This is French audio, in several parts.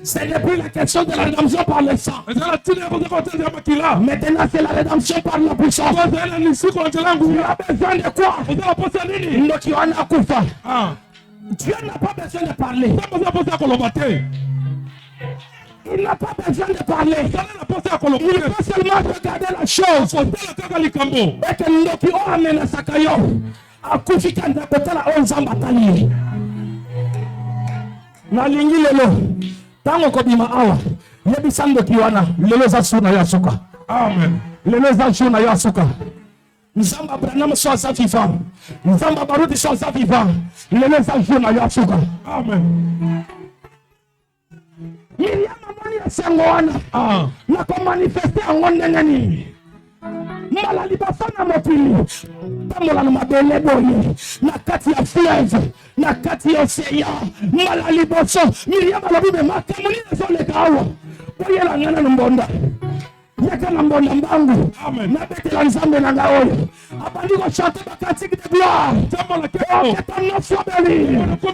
Ce n'est plus la question de la rédemption par le sang. Maintenant, c'est la rédemption par la puissance. Tu as besoin de quoi? Dieu n'a pas besoin de parler. Il n'a pas besoin de parler. Il peut seulement regarder la chose. Et que nous qui ont amené Sakayo à Koufikanda Kotala 11 ans bataille. Nalingi lelo. Tango kobima awa. Yebisando kiwana. Lelo zasuna yasuka. Amen. Lelo zasuna yasuka. Nzamba Branham soit sa vivant. Nzamba Barudi soit sa vivant. Lelo zasuna yasuka. Amen. Miriam amoni asengo wana na ko manifester ango ndenge nini mala libafana mopili tamola na mabele boye na kati ya fleuve na kati ya océan mala liboso Miriam alobi me makamuni ezoleka awa oyela ngana na mbonda yaka na mbonda mbangu na betela nzambe na nga oyo abandi ko chanter bakatiki de gloire tamola ke ton nom soit béni que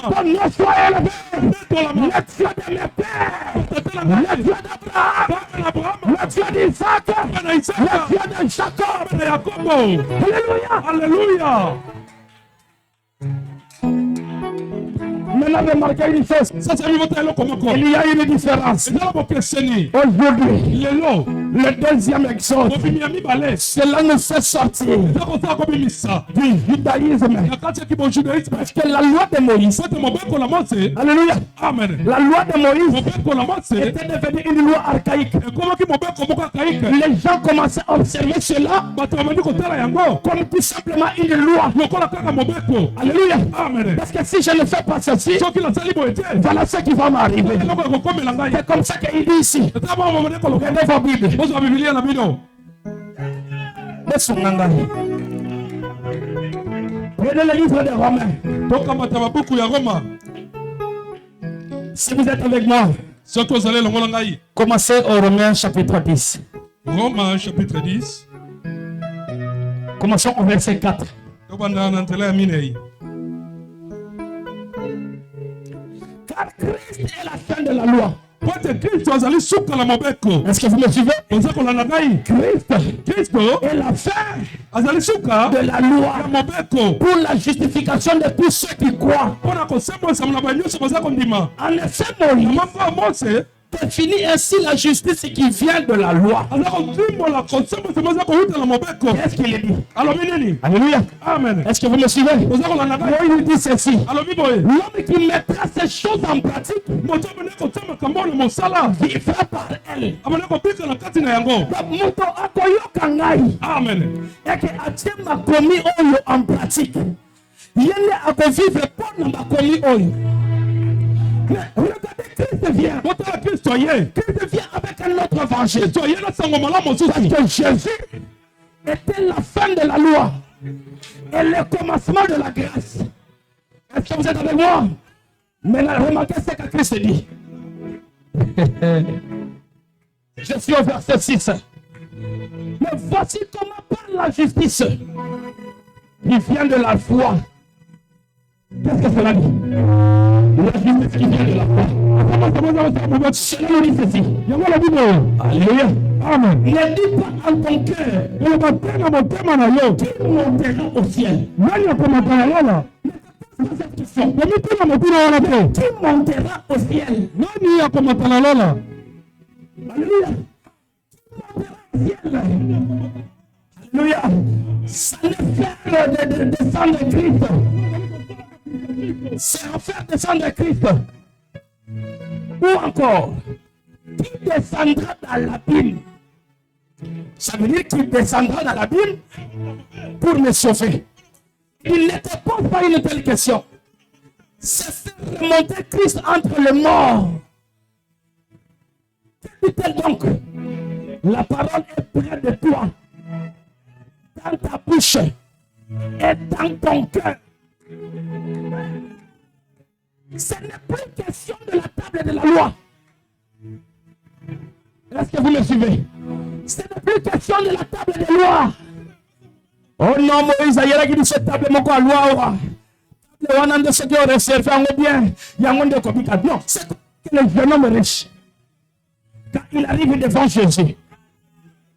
ton nom soit élevé le Dieu de mes pères le Dieu d'Abraham le Dieu d'Isaac le Dieu de Jacob. Alléluia. Alléluia. Maintenant, remarquez une chose. Il y a une différence. Aujourd'hui, le deuxième exode, cela nous fait sortir du judaïsme. Parce que la loi de Moïse, alléluia, la loi de Moïse était devenue une loi archaïque. Les gens commençaient à observer cela comme tout simplement une loi. Alléluia. Parce que si je ne fais pas ceci, voilà ce qui va m'arriver. C'est comme ça qu'il dit ici. Regardez vos Bibles. Regardez le livre de Romains. Si vous êtes avec moi, commencez au Romains chapitre 10. Romains chapitre 10. Commençons au verset 4. Car Christ est la fin de la loi. Est-ce que vous me suivez? Christ est la fin de la loi pour la justification de tous ceux qui croient. En effet, Moïse définit ainsi la justice qui vient de la loi. Qu'est-ce qu'il dit? Alléluia. Amen. Est-ce que vous me suivez? Il dit ceci. L'homme qui mettra ces choses en pratique vivra par elle. Amen. Et que Dieu m'a commis en pratique. Il y a vivre pour nous commis. Mais regardez, Christ vient. Christ vient avec un autre évangile. Parce que Jésus était la fin de la loi et le commencement de la grâce. Est-ce que vous êtes avec moi? Maintenant, remarquez ce que Christ dit. Je suis au verset 6. Mais voici comment parle la justice qui vient de la foi. Qu'est-ce que cela dit? La justice qui vient de la foi. Cela nous dit ceci. Alléluia. Amen. Ne dis pas en ton cœur qui montera au ciel. Qui montera au ciel. Alléluia. Alléluia. Ça ne fait de sang de Christ. C'est en faire descendre Christ. Ou encore, qui descendra dans l'abîme. Ça veut dire qu'il descendra dans l'abîme pour me sauver. Il n'était pas une telle question. C'est faire remonter Christ entre les morts. Que dit-elle donc? La parole est près de toi, dans ta bouche et dans ton cœur. Ce n'est plus question de la table de la loi. Est-ce que vous me suivez? Ce n'est plus question de la table de loi. Oh non, Moïse a dit que cette table est loi. Non, que le jeune homme riche, quand il arrive devant Jésus,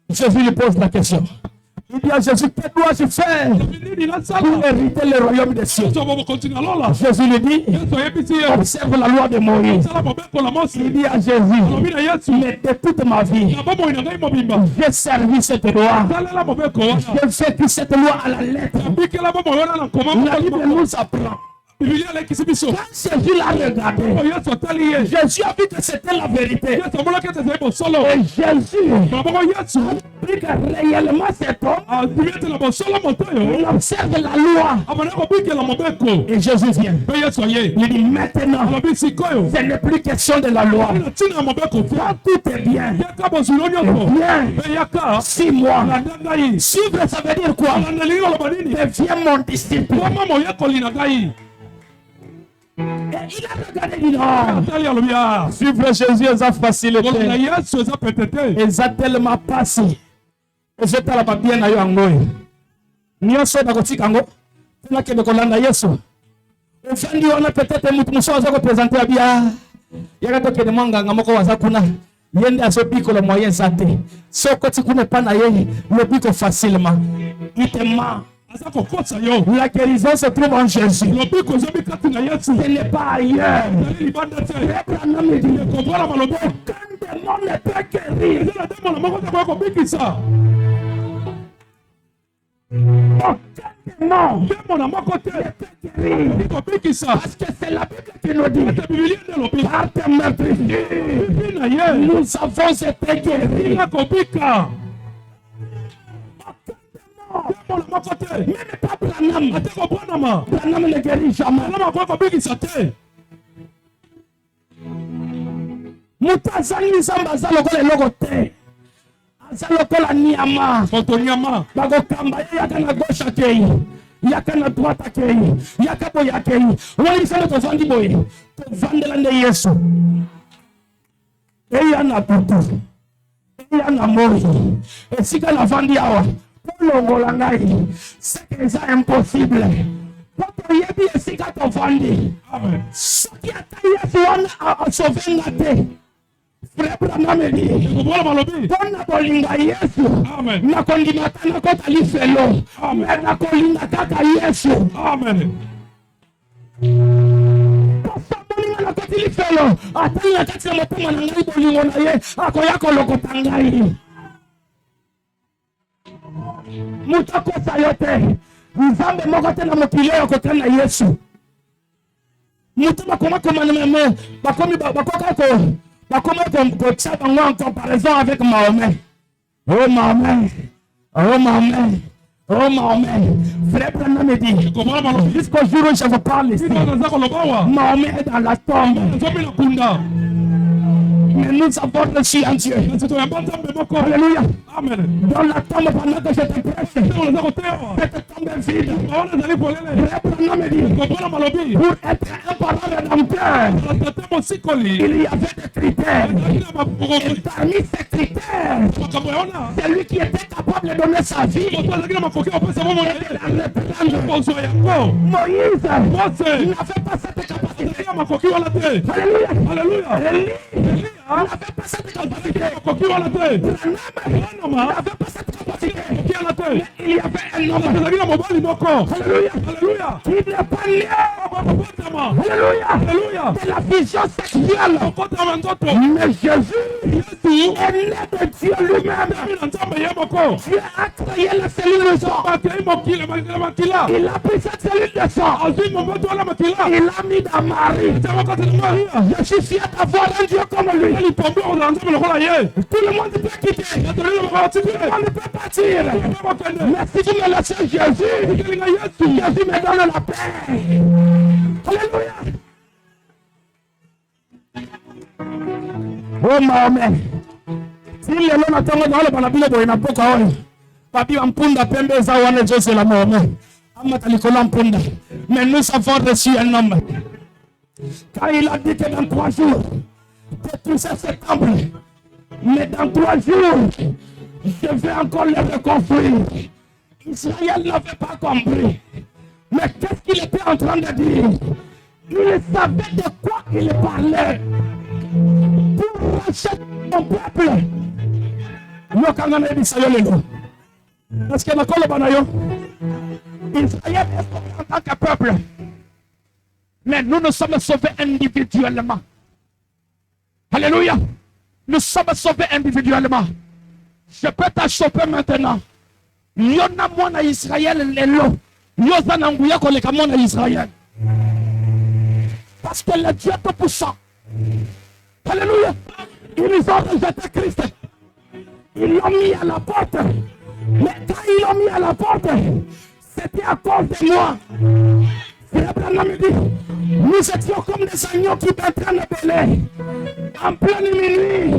Jésus lui pose la question. Il dit à Jésus, que dois-je faire pour hériter le royaume des cieux? Jésus lui dit, observe la loi de Moïse. Il dit à Jésus, mais de toute ma vie, j'ai servi cette loi. J'ai fait que cette loi à la lettre. La Bible nous apprend. Quand Jésus l'a regardé, Jésus a vu que c'était la vérité. Et Jésus a pris que réellement cet homme, il observe la loi. Et Jésus vient. Il dit maintenant, ce n'est plus question de la loi. Quand tout est bien, viens, suis-moi. Suivre, ça veut dire quoi? Deviens mon disciple. Et il a regardé, il dit non. Suivre Jésus est facilité. Ils ont tellement passé. Et je t'ai la bien à Yangoy. Nous sommes dans le Tikango. Tu n'as que de Kolanda Yesu. Au fin du on a peut-être nous sommes représentés à bien. Il y a que de manga ngamoko wazakuna. Yende à ce pico le moyen santé. Ce côté qu'on n'est pas naïe, le pico facilement. Il te ment. La guérison se trouve en Jésus. Ce n'est pas ailleurs. Abraham me dit, aucun démon ne peut guérir. Aucun démon ne peut guérir. Parce que c'est la Bible qui nous dit, par tes meurtrissures, nous avons été guéris. Même pas Branham. Branham ne guérit jamais. Mutazali samba zalokola eloko te. Azalokola niama. Bagokamba yaka na gauche akei. Yaka na droite akei. Yaka boya akei. Wali sana tovandi boye. Tovandela nde Yesu. Eya na tutu. Eya na moi. Esika na vandi awa. C'est déjà impossible. Quand il y a bien ce qu'il a vendu, ce qui a taillé à sauver la paix. Frère Branham me dit, bonne bolinga Yesu, na kondimata na kota lifelo, na kolinga kaka Yesu. Amen. Bolinga na kota lifelo, atani na kati na motema na ngai bolingo na ye, akoya kolokota ngai. Mutakosa yote nzambe moko te na mokili ya kotana Yesu. Mutu bakoma komana bakomi kotia bango en comparaison avec Mahomet. Oh Mahomet, oh Mahomet, oh Mahomet. Frère Branham me dit, jusqu'au jour où je vous parle ici, Mahomet est dans la tombe. Mais nous avons reçu un Dieu. Alléluia. Amen. Dans la tombe pendant que je te prêche, cette tombe est vide. Pour être un parent rédempteur, il y avait des critères. Et parmi ces critères, celui qui était capable de donner sa vie, Moïse n'avait pas cette capacité. Alléluia. Alléluia. Il n'avait pas cette capacité. Il n'avait pas cette capacité. Il y avait un homme. Alléluia. Alléluia. Il n'est pas lié. Alléluia. De la vision sexuelle. Mais Jésus est né de Dieu lui-même. Dieu a créé la cellule de sang. Il a pris cette cellule de sang. Il l'a mis dans Marie. Je suis fier d'avoir un Dieu comme lui. Tout le monde peut quitter. Tout le monde peut partir. Mais si tu me laisses Jésus, Jésus me donne la paix. Alléluia. Oh Mahomet. Si les gens n'attendent pas la Bible, ils n'ont pas qu'à eux. Papi Ampunda Pembe Zawane Jose la Mahomet. Amatalikola Ampunda. Mais nous avons reçu un homme. Car il a dit que dans 3 jours, détruisez ce temple. Mais dans 3 jours, je vais encore le reconstruire. Israël n'avait pas compris. Mais qu'est-ce qu'il était en train de dire? Il savait de quoi il parlait. rachète mon peuple. Est-ce que Israël est sauvé en tant que peuple? Mais nous sommes sauvés individuellement. Alléluia. Nous sommes sauvés individuellement. Je peux t'achoper maintenant. Yona mwana Israël lelo. Yoza nanguya koleka mwana Israël. Parce que le Dieu Tout-Puissant. Alléluia. Ils ont rejeté Christ. Ils l'ont mis à la porte. Mais quand ils l'ont mis à la porte, c'était à cause de moi. Frère Branham me dit, nous étions comme des agneaux qui étaient en train de bêler. En pleine minuit,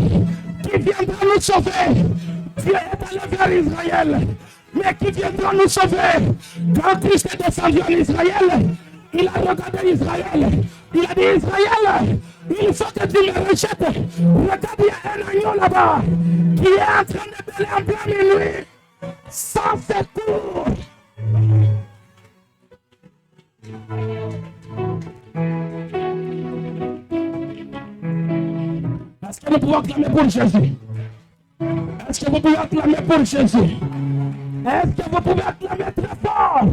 qui viendra nous sauver? Dieu est allé vers Israël. Mais qui viendra nous sauver? Quand Christ est descendu en Israël, il a regardé Israël. Il a dit, Israël, il faut que tu me rejettes. Regarde, il y a un agneau là-bas qui est en train de bêler en pleine minuit. Sans secours. Est-ce que vous pouvez acclamer pour Jésus? Est-ce que vous pouvez acclamer pour Jésus? Est-ce que vous pouvez acclamer très fort?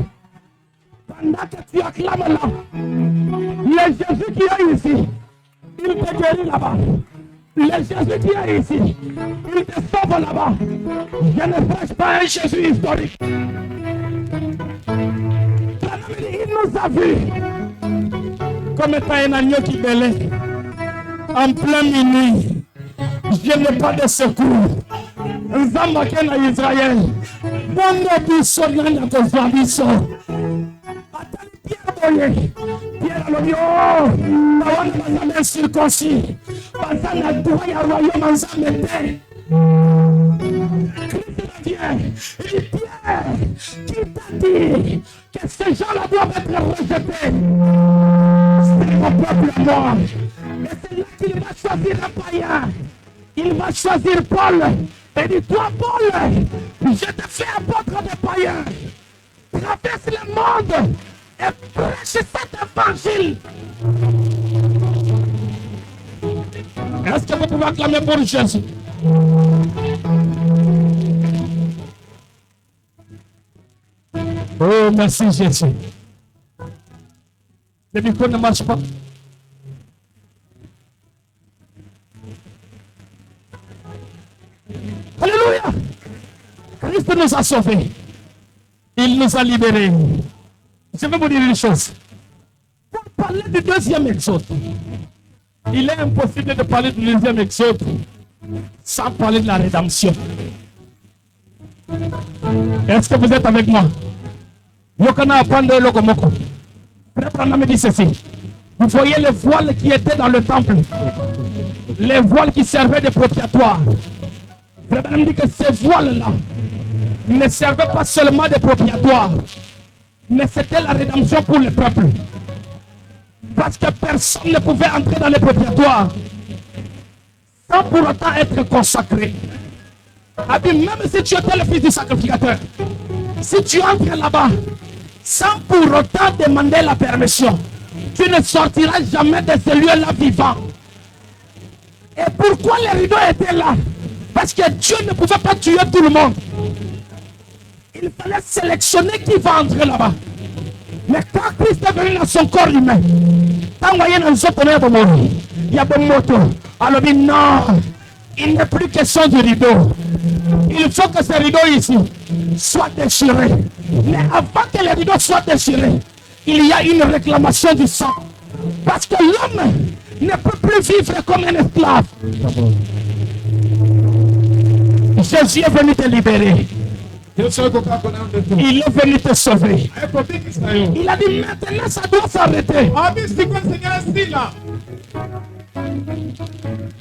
Pendant que tu acclames là, le Jésus qui est ici, il te guérit là-bas. Le Jésus qui est ici, il te sauve là-bas. Je ne prêche pas un Jésus historique. Il nous a vus comme étant un agneau qui bêlait en plein minuit. Je n'ai pas de secours. Zambakena Israël. Bongo biso nana kozwa biso. Atali Pierre Alobio. Nawana bazame circoncis. Bazana droit ya royaume nzambe te. Christ vient. Il dit Pierre, qui t'a dit que ces gens-là doivent être rejetés? C'est mon peuple à moi. Et c'est là qu'il va choisir un païen. Il va choisir Paul. Et dit, toi Paul, je te fais apôtre des païens. Traverse le monde et prêche cet évangile. Est-ce que vous pouvez acclamer pour Jésus? Oh, merci Jésus. Le micro ne marche pas. Alléluia. Christ nous a sauvés. Il nous a libérés. Je vais vous dire une chose. Pour parler du deuxième exode, il est impossible de parler du deuxième exode sans parler de la rédemption. Est-ce que vous êtes avec moi? Yokana apprendre le komoko. Frère Branham me dit ceci. Vous voyez les voiles qui étaient dans le temple. Les voiles qui servaient de propitiatoire. Frère Branham dit que ces voiles-là ne servaient pas seulement de propitiatoire, mais c'était la rédemption pour le peuple. Parce que personne ne pouvait entrer dans les propitiatoires sans pour autant être consacré. Même si tu étais le fils du sacrificateur, si tu entres là-bas sans pour autant demander la permission, tu ne sortiras jamais de ce lieu-là vivant. Et pourquoi les rideaux étaient là? Parce que Dieu ne pouvait pas tuer tout le monde. Il fallait sélectionner qui va entrer là-bas. Mais quand Christ est venu dans son corps humain, quand vous voyez dans les autres, il y a des motos. Alors il dit non, il n'est plus question du rideau. Il faut que ce rideau ici soit déchiré. Mais avant que le rideau soit déchiré, il y a une réclamation du sang. Parce que l'homme ne peut plus vivre comme un esclave. Jésus est venu te libérer. Il est venu te sauver. Il a dit maintenant ça doit s'arrêter.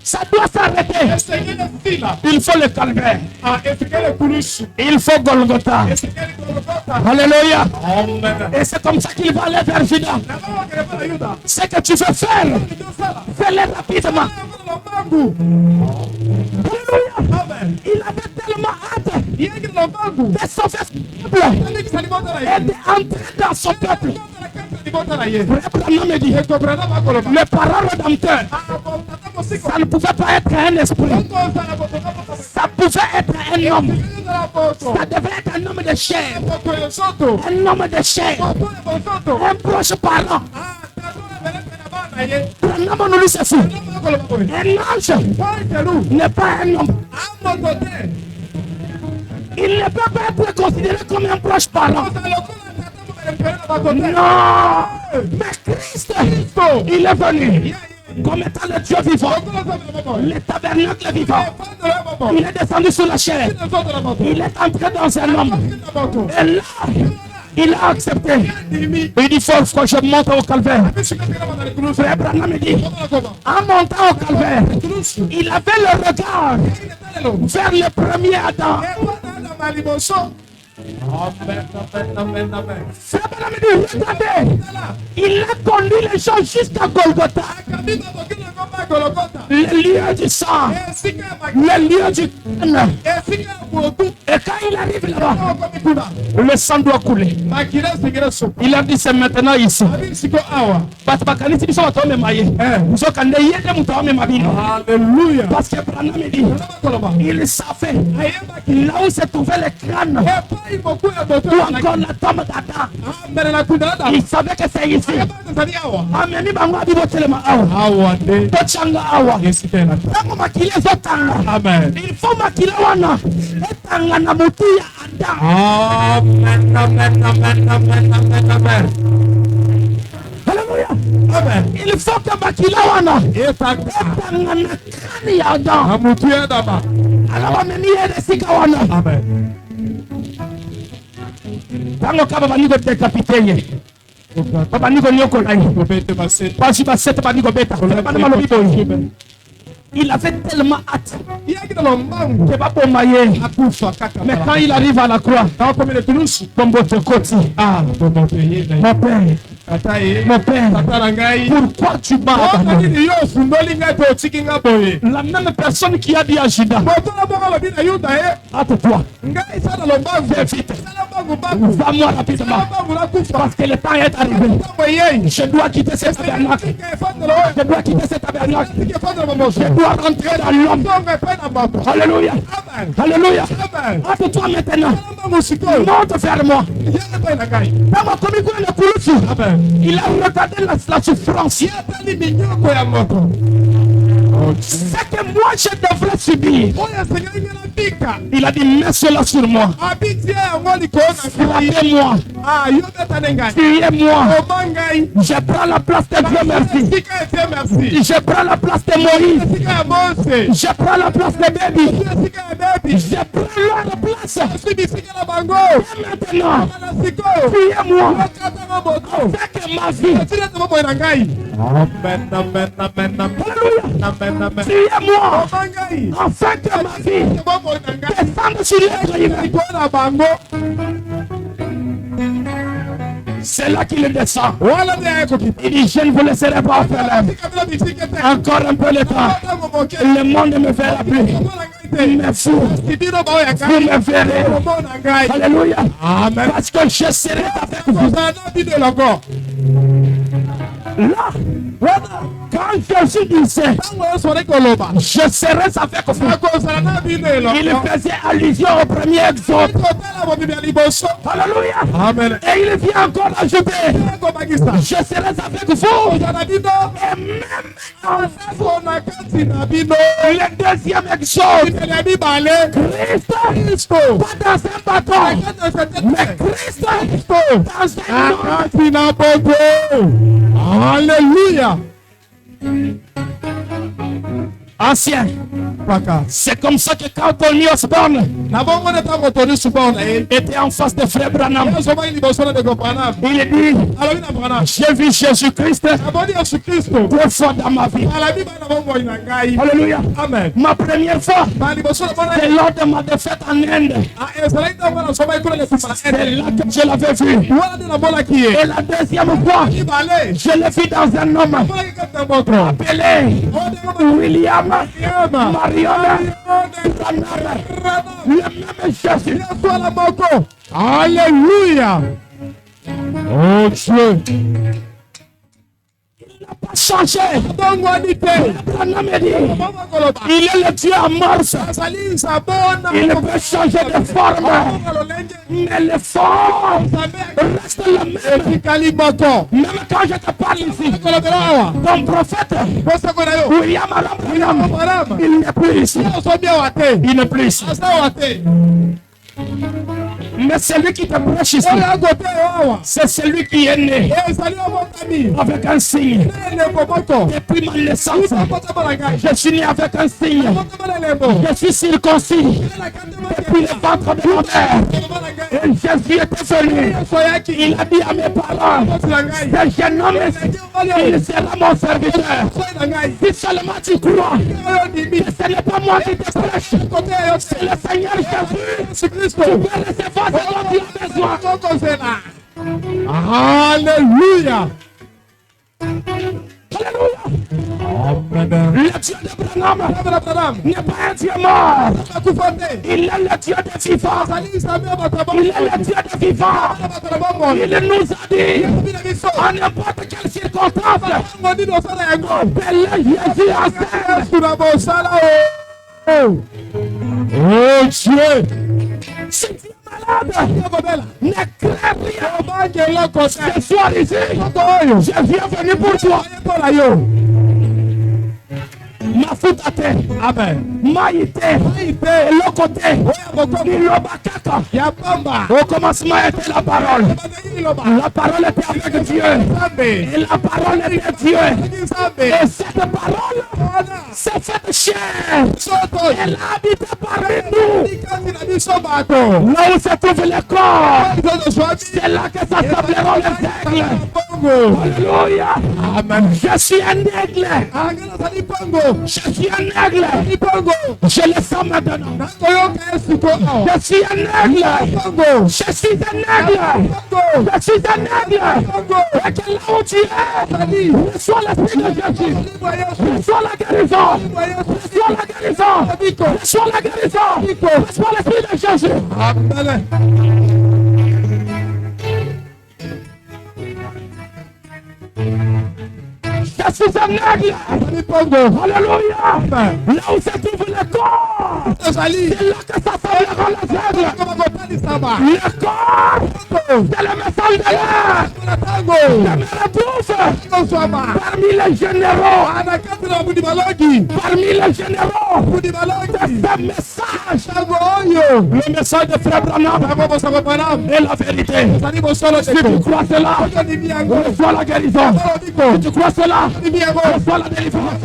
Ça doit s'arrêter. Il faut le calvaire. Il faut Golgotha. Alléluia. Et c'est comme ça qu'il va aller vers Judas. Ce que tu veux faire, fais-le rapidement. Alléluia. Il avait tellement hâte de sauver son peuple et d'entrer dans son peuple. Frère Branham me dit, le parent rédempteur Ça ne pouvait pas être un esprit. Ça pouvait être un homme. Ça devait être un homme de chair. Un homme de chair. Un proche parent. Un homme nous c'est fou. Un ange n'est pas un homme. Il ne peut pas être considéré comme un proche parent. Non. Mais Christ, il est venu comme étant le Dieu vivant, le tabernacle vivant. Il est descendu sur la chair. Il est entré dans un homme. Et là, il a accepté. Il dit, il faut que je monte au calvaire. Frère Branham me dit, en montant au calvaire, il avait le regard vers le premier Adam. Frère Branham me dit, regardez, il a conduit les gens jusqu'à Golgotha. Le lieu du sang, le lieu du crâne. Et quand il arrive là-bas, le sang doit couler. Il a dit c'est maintenant ici. Parce que Branham me dit, il savait là où se trouvait le crâne ou encore la tombe d'Adam. Il savait que c'est ici. Amen. Il faut maquiller wana. Etanga na mutu ya Adam. Amen, amen, amen, amen, amen, amen. Alléluia. Amen. Il faut que maquiller wana. Etanga na krani ya Adam. Amutu ya Adam. Alors ameni ya sika wana. Amen. Tango kaba baniko décapité ye. Papa niko nyoko lai. Pasi basete baniko beta. Bana malobi boy. Il avait tellement hâte. Mais quand il arrive à la croix, mon père, pourquoi tu m'as abandonné? La même personne qui a dit à Judas, hâte-toi, fais vite, va-moi rapidement, parce que le temps est arrivé. Je dois quitter cet tabernacle. Je dois quitter cet tabernacle. Je dois rentrer dans l'homme. Alléluia. Alléluia. Hâte-toi maintenant. Monte vers moi. Il a regardé la souffrance. C'est que moi je devrais subir. Il a dit, mets cela sur moi. Frappez-moi. Tuez-moi. Je prends la place de Dieu, merci. Je prends la place de Moïse. Je prends la place de Baby. Je prends leur place. Et maintenant, tuez-moi. Avec ma vie. Tuez-moi. Afin que ma vie descende sur l'être humain. C'est là qu'il descend. Il dit, je ne vous laisserai pas faire. Encore un peu de temps. Le monde me verra plus. Mais vous me verrez. Alléluia. Amen. Parce que je serai avec vous. Là, quand Jésus disait, je serai avec vous, il faisait allusion au premier exode. Alléluia. Amen. Et il vient encore ajouter, je serai avec vous. Et même le deuxième exode, Christ, pas dans un bâton, mais Christ dans un bâton. Alléluia. Ancien. C'est comme ça que quand Tony Osborne était en face de Frère Branham, il dit, j'ai vu Jésus-Christ 2 fois dans ma vie. Alléluia. Amen. Ma première fois, c'est lors de ma défaite en Inde. C'est là que je l'avais vu. Et la deuxième fois, je l'ai vu dans un homme appelé William Mariana. Le même Jésus. Alléluia. Oh Dieu. pas changé. Branham dit, il est le Dieu amorce. Il peut changer de forme, mais le forme reste la même. Même quand je te parle ici, ton prophète, William Branham, il n'est plus ici. Il n'est plus ici. Mais celui qui te prêche ici, c'est celui qui est né avec un signe. Depuis ma naissance, je suis né avec un signe. Je suis circoncis depuis le ventre de ma mère. Et Jésus était venu. Il a dit à mes parents, ce jeune homme, il sera mon serviteur. Si seulement tu crois que ce n'est pas moi qui te prêche, c'est le Seigneur Jésus. Tu peux recevoir ce dont tu as besoin. Alléluia. Alléluia. Le Dieu de Branham n'est pas un Dieu mort. Il est le Dieu des vivants. Il est le Dieu des vivants. Il nous a dit, en n'importe quelle circonstance, appelez Jésus en scène. Oh Dieu. Si tu es malade, ne crains rien. Ce soir ici, je viens venir pour toi. Mafutate, amen. Maïté, Lokote, Nilobakaka. Au commencement était la parole. La parole était avec Dieu. Et la parole était Dieu. Et cette parole s'est faite chair. Elle a habité parmi nous. Là où se trouve le corps, c'est là que s'assembleront les aigles. Alléluia. Amen. Je suis un aigle. Je suis un aigle. Je le sens maintenant. Je suis un aigle. Je suis un aigle. Je suis un aigle. Et que là où tu es, reçois l'esprit de Jésus. Reçois la guérison. Reçois la guérison. Reçois la guérison. Reçois l'esprit de Jésus. Amen. Je suis un aigle. Alléluia. Là où se trouve le corps, c'est là que s'assembleront les aigles. Le corps, c'est le message de l'air. Je me retrouve parmi les généraux. Parmi les généraux de ce message. Le message de Frère Branham est la vérité. Si tu crois cela, reçois la guérison. Si tu crois cela, reçois la délivrance.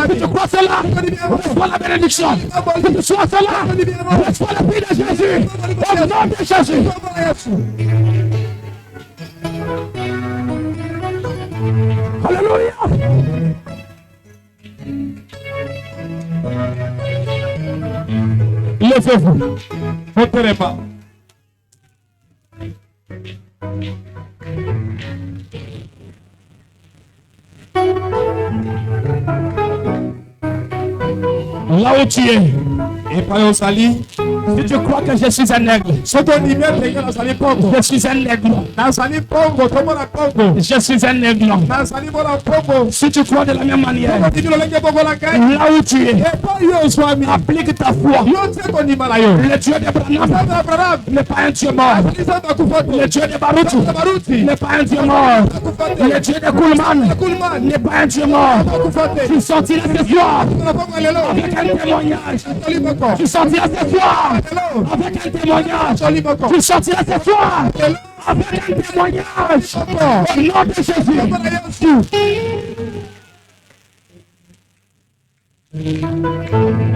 Si tu crois cela, reçois la bénédiction. Si tu crois cela, reçois l'esprit de Jésus. Au nom de Jésus. Alléluia. Levez-vous. Montez les pas. Là où tu es, et pas au sali. Si tu crois que je suis un aigle, je suis un aigle. Je suis un aigle. Si tu crois de la même manière, là où tu es, applique ta foi. Le Dieu de Branham n'est pas un Dieu mort. Le Dieu de Baruti n'est pas un Dieu mort. Le Dieu de Kuhlman n'est pas un Dieu mort. Tu sortiras ce soir avec un témoignage. Tu sortiras ce soir avec un témoignage. Tu sortiras ce soir avec un témoignage. Au nom de Jésus.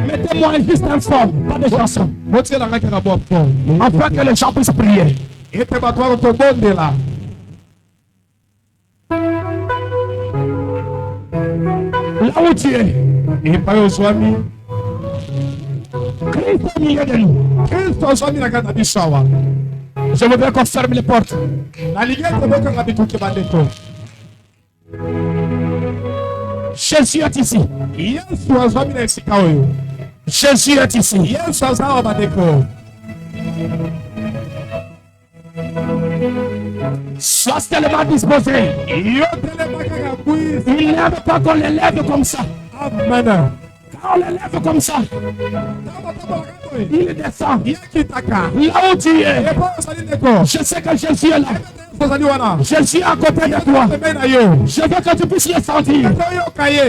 Mettez-moi juste un fond, pas de chanson. Afin que les gens puissent prier. Là où tu es, Christ au milieu de nous. Je voudrais qu'on ferme les portes. Jésus est ici. Jésus est ici. Sois tellement disposé. Il n'aime pas qu'on les lève comme ça. Amen. Quand on les lève comme ça, il descend. Là où tu es, je sais que Jésus est là. Jésus est à côté de toi. Je veux que tu puisses le sentir.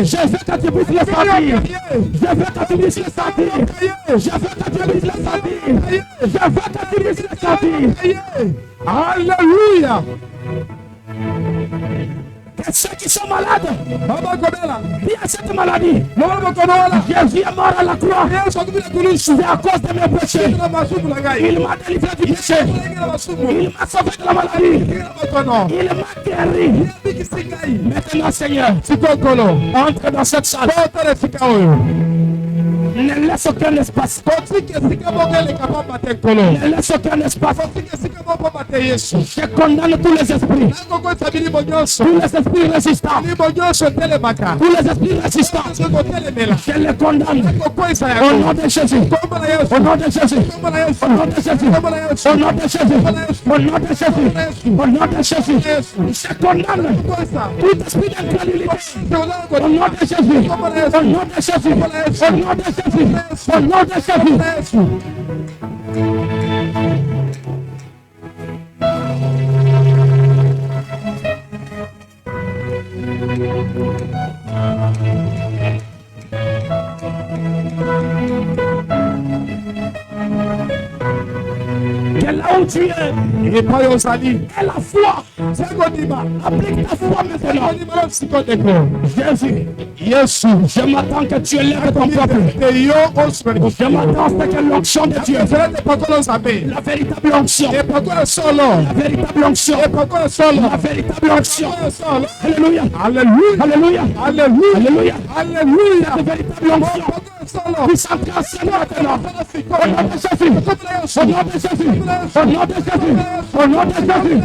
Je veux que tu puisses le sentir. Je veux que tu puisses le sentir. Je veux que tu puisses le sentir. Je veux que tu puisses le sentir. Alléluia. Et ceux qui sont malades, dis à cette maladie, Jésus est mort à la croix. C'est à cause de mes péchés. Il m'a délivré du péché. Il m'a sauvé de la maladie. Il m'a guéri. Maintenant, Seigneur, entre dans cette salle. Ne laisse aucun espace. Ne laisse aucun espace. Je condamne tous les esprits. Tous les esprits résistants. Tous les esprits résistants. Je les condamne. Au nom de Jésus. Au nom de Jésus. Au nom de Jésus. Au nom de Jésus. Au nom de Jésus. Au nom de Jésus. Je condamne tout esprit d'incrédulité. Au nom de Jésus. Au nom de Jésus. Au nom de Jésus. Au nom de Jésus. Que là où tu es, Et pas au sali. et la foi, applique ta foi maintenant. Jésus, je m'attends que tu élèves ton peuple. Je m'attends à ce que l'onction de Dieu, la véritable onction, la véritable onction, la véritable onction. Alléluia, alléluia, alléluia, alléluia, la véritable onction qui s'entraîne maintenant. Au nom de Jésus, au nom de Jésus, au nom de Jésus, au nom de Jésus.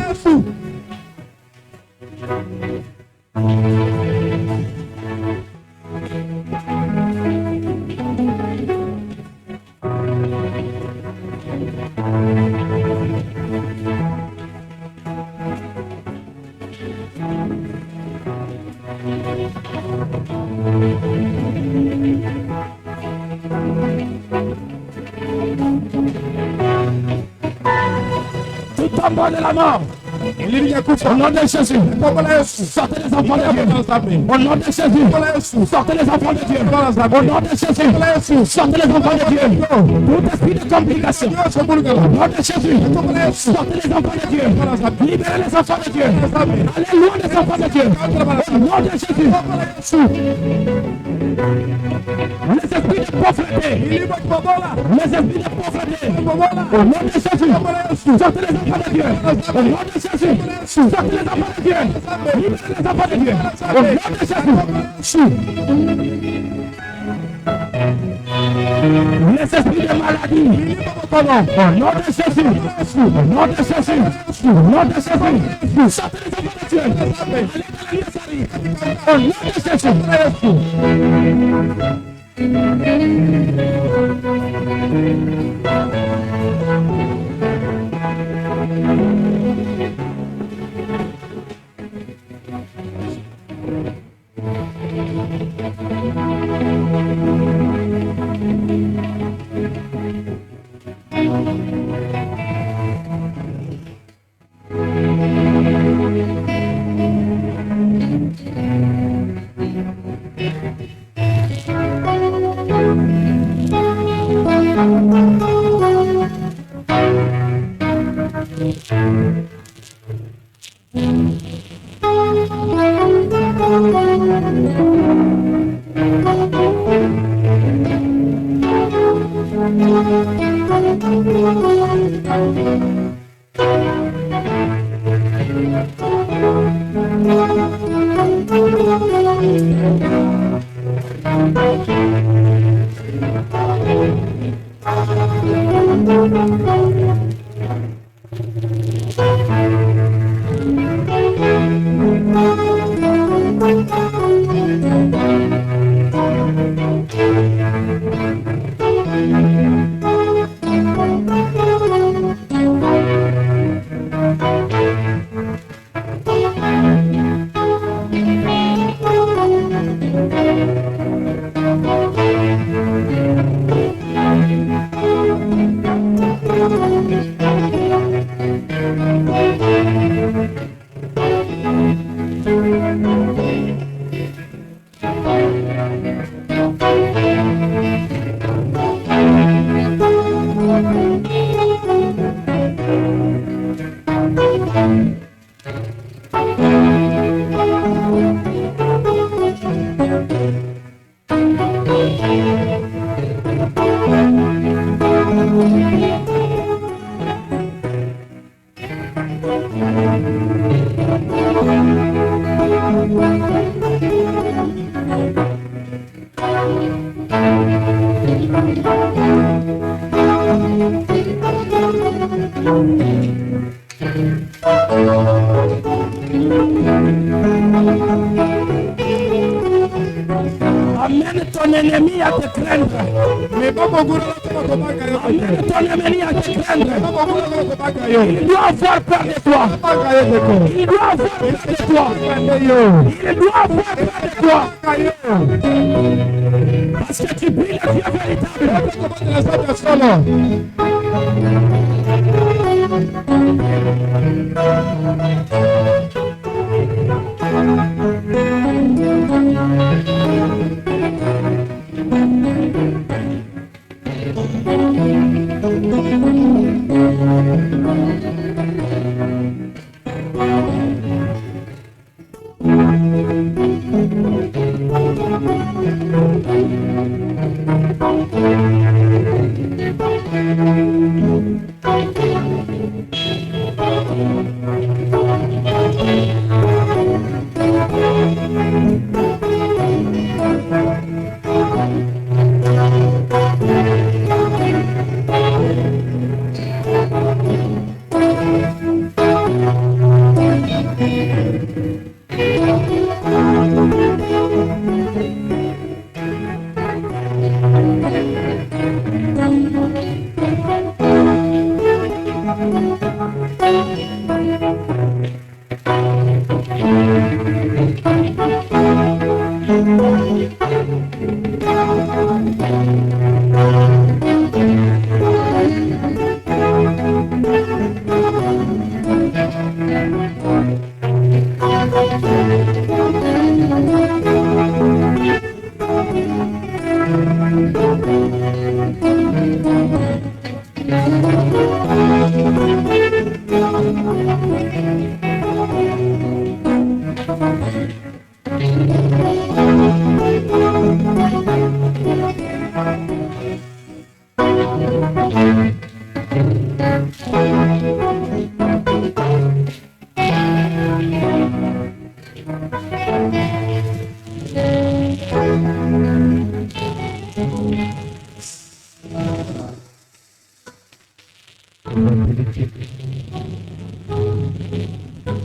Tout en bas de la mort. Au nom de Jésus, sortez les enfants de Dieu. Au nom de Jésus, sortez les enfants de Dieu. Au nom de Jésus, sortez les enfants de Dieu. Tout esprit de complication. Au nom de Jésus, sortez les enfants de Dieu. Libérez les enfants de Dieu. Allez loin des enfants de Dieu. Au nom de Jésus. Les esprits de pauvreté. Les esprits de pauvreté. Au nom de Jésus, sortez les enfants de Dieu. Au nom de Jésus, sortez les enfants de Dieu. Libérez les enfants de Dieu. Au nom de Jésus. Les esprits de maladie. Au nom de Jésus. Au nom de Jésus. Au nom de Jésus. Sortez les enfants de Dieu. Allez dans la au nom de Jésus. Amène ton ennemi à te craindre. Amène ton ennemi à te craindre. Il doit avoir peur de toi. Il doit avoir peur de toi. Il doit avoir peur de toi. Parce que tu pries le Dieu véritable.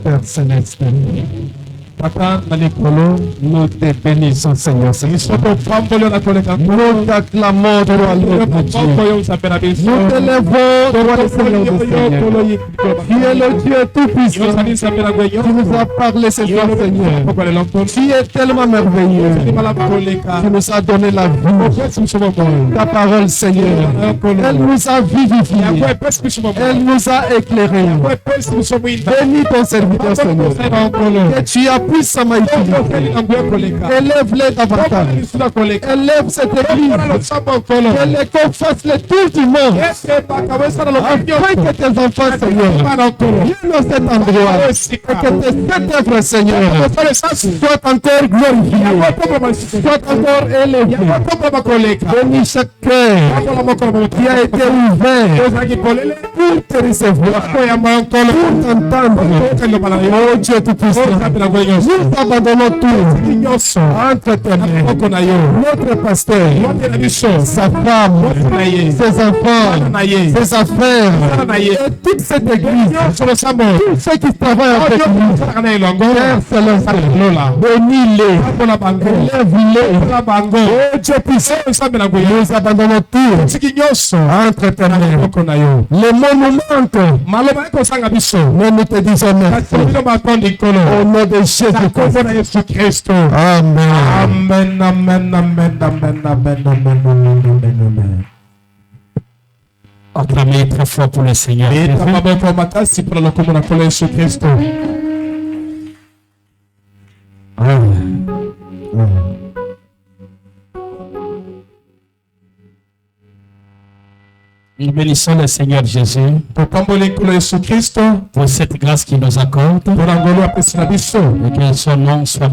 Père Céleste, Papa, nous te bénissons, Seigneur. Nous t'acclamons, toi, notre Dieu. Nous t'élèvons, toi, le Seigneur de Seigneur. Tu es le Dieu tout-puissant. Tu nous as parlé ce soir, Seigneur. Tu es tellement merveilleux. Tu nous as donné la vie. Ta parole, Seigneur, elle nous a vivifiés. Elle nous a éclairés. Bénis ton serviteur, Seigneur. Que tu as puissamment utilisé. Élève-les davantage. Élève cette église. Que les corps fassent le tour du monde. Afin que tes enfants, Seigneur, viennent dans cet endroit. Et que tes œuvres, Seigneur, soient encore glorifiées. Soient encore élevées. Bénis chaque cœur qui a été ouvert pour te recevoir, pour t'entendre. Oh Dieu tout-puissant, nous abandonnons tout entre tes mains. Notre pasteur, sa femme, ses enfants, ses affaires, et toute cette église, tous ceux qui travaillent avec nous, Père Céleste, bénis-les, élève-les. Oh Dieu puissant, nous abandonnons tout entre tes mains. Les mots nous manquent, mais nous te disons merci. Au nom de Jésus-Christ. Amen. Amen, amen, amen, amen, amen, amen, amen. Acclamez très fort pour le Seigneur. Amen. Nous bénissons le Seigneur Jésus pour cette grâce qu'il nous accorde et que son nom soit